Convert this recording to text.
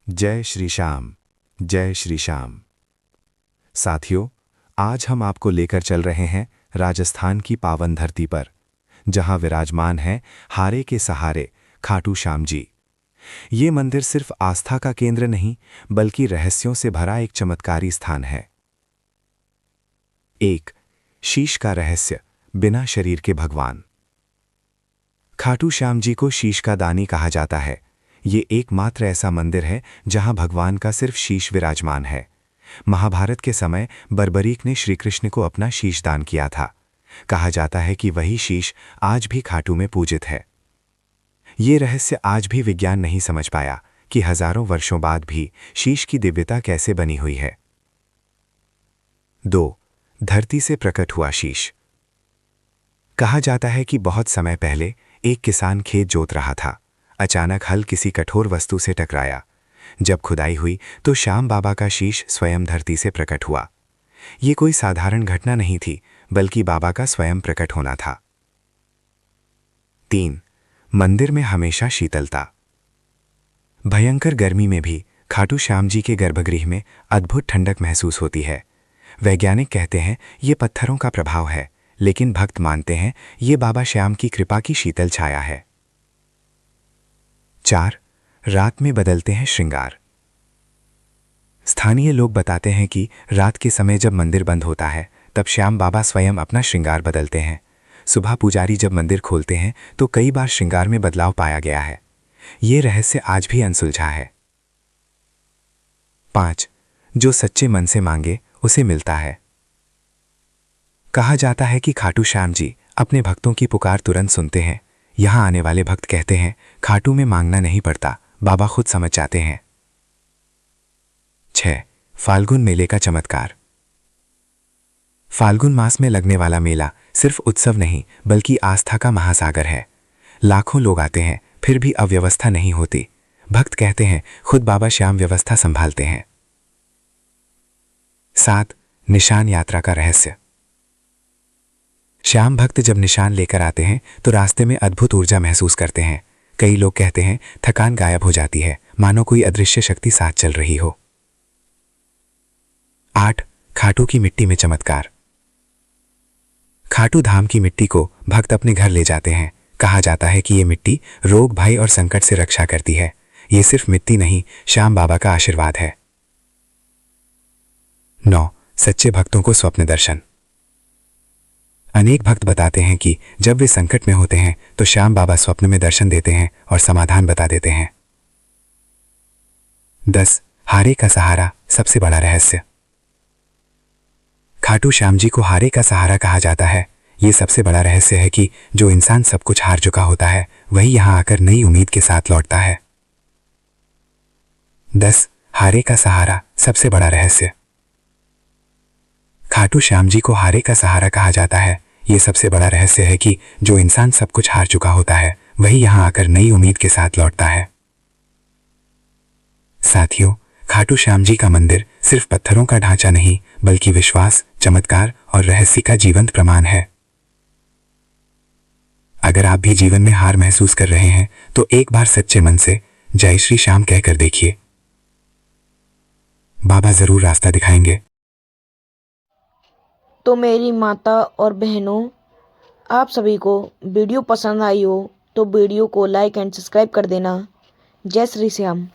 जय श्री श्याम। जय श्री श्याम। साथियों, आज हम आपको लेकर चल रहे हैं राजस्थान की पावन धरती पर, जहां विराजमान है हारे के सहारे खाटू श्याम जी। ये मंदिर सिर्फ आस्था का केंद्र नहीं, बल्कि रहस्यों से भरा एक चमत्कारी स्थान है। एक, शीश का रहस्य, बिना शरीर के भगवान। खाटू श्याम जी को शीश का दानी कहा जाता है। ये एकमात्र ऐसा मंदिर है जहां भगवान का सिर्फ शीश विराजमान है। महाभारत के समय बर्बरीक ने श्री कृष्ण को अपना शीश दान किया था। कहा जाता है कि वही शीश आज भी खाटू में पूजित है। ये रहस्य आज भी विज्ञान नहीं समझ पाया कि हजारों वर्षों बाद भी शीश की दिव्यता कैसे बनी हुई है। 2, धरती से प्रकट हुआ शीश। कहा जाता है कि बहुत समय पहले एक किसान खेत जोत रहा था। अचानक हल किसी कठोर वस्तु से टकराया। जब खुदाई हुई तो श्याम बाबा का शीश स्वयं धरती से प्रकट हुआ। ये कोई साधारण घटना नहीं थी, बल्कि बाबा का स्वयं प्रकट होना था। 3, मंदिर में हमेशा शीतलता। भयंकर गर्मी में भी खाटू श्याम जी के गर्भगृह में अद्भुत ठंडक महसूस होती है। वैज्ञानिक कहते हैं ये पत्थरों का प्रभाव है, लेकिन भक्त मानते हैं ये बाबा श्याम की कृपा की शीतल छाया है। 4, रात में बदलते हैं श्रृंगार। स्थानीय लोग बताते हैं कि रात के समय जब मंदिर बंद होता है, तब श्याम बाबा स्वयं अपना श्रृंगार बदलते हैं। सुबह पुजारी जब मंदिर खोलते हैं तो कई बार श्रृंगार में बदलाव पाया गया है। ये रहस्य आज भी अनसुलझा है। 5, जो सच्चे मन से मांगे उसे मिलता है। कहा जाता है कि खाटू श्याम जी अपने भक्तों की पुकार तुरंत सुनते हैं। यहां आने वाले भक्त कहते हैं खाटू में मांगना नहीं पड़ता, बाबा खुद समझ जाते हैं। 6, फाल्गुन मेले का चमत्कार। फाल्गुन मास में लगने वाला मेला सिर्फ उत्सव नहीं, बल्कि आस्था का महासागर है। लाखों लोग आते हैं, फिर भी अव्यवस्था नहीं होती। भक्त कहते हैं खुद बाबा श्याम व्यवस्था संभालते हैं। 7, निशान यात्रा का रहस्य। श्याम भक्त जब निशान लेकर आते हैं तो रास्ते में अद्भुत ऊर्जा महसूस करते हैं। कई लोग कहते हैं थकान गायब हो जाती है, मानो कोई अदृश्य शक्ति साथ चल रही हो। 8, खाटू की मिट्टी में चमत्कार। खाटू धाम की मिट्टी को भक्त अपने घर ले जाते हैं। कहा जाता है कि ये मिट्टी रोग, भय और संकट से रक्षा करती है। ये सिर्फ मिट्टी नहीं, श्याम बाबा का आशीर्वाद है। 9, सच्चे भक्तों को स्वप्न दर्शन। अनेक भक्त बताते हैं कि जब वे संकट में होते हैं तो श्याम बाबा स्वप्न में दर्शन देते हैं और समाधान बता देते हैं। 10, हारे का सहारा, सबसे बड़ा रहस्य। खाटू श्याम जी को हारे का सहारा कहा जाता है। ये सबसे बड़ा रहस्य है कि जो इंसान सब कुछ हार चुका होता है, वही यहां आकर नई उम्मीद के साथ लौटता है। 10, हारे का सहारा, सबसे बड़ा रहस्य। खाटू श्याम जी को हारे का सहारा कहा जाता है। ये सबसे बड़ा रहस्य है कि जो इंसान सब कुछ हार चुका होता है, वही यहां आकर नई उम्मीद के साथ लौटता है। साथियों, खाटू श्याम जी का मंदिर सिर्फ पत्थरों का ढांचा नहीं, बल्कि विश्वास, चमत्कार और रहस्य का जीवंत प्रमाण है। अगर आप भी जीवन में हार महसूस कर रहे हैं तो एक बार सच्चे मन से जय श्री श्याम कहकर देखिए। बाबा जरूर रास्ता दिखाएंगे। तो मेरी माता और बहनों, आप सभी को वीडियो पसंद आई हो तो वीडियो को लाइक एंड सब्सक्राइब कर देना। जय श्री श्याम।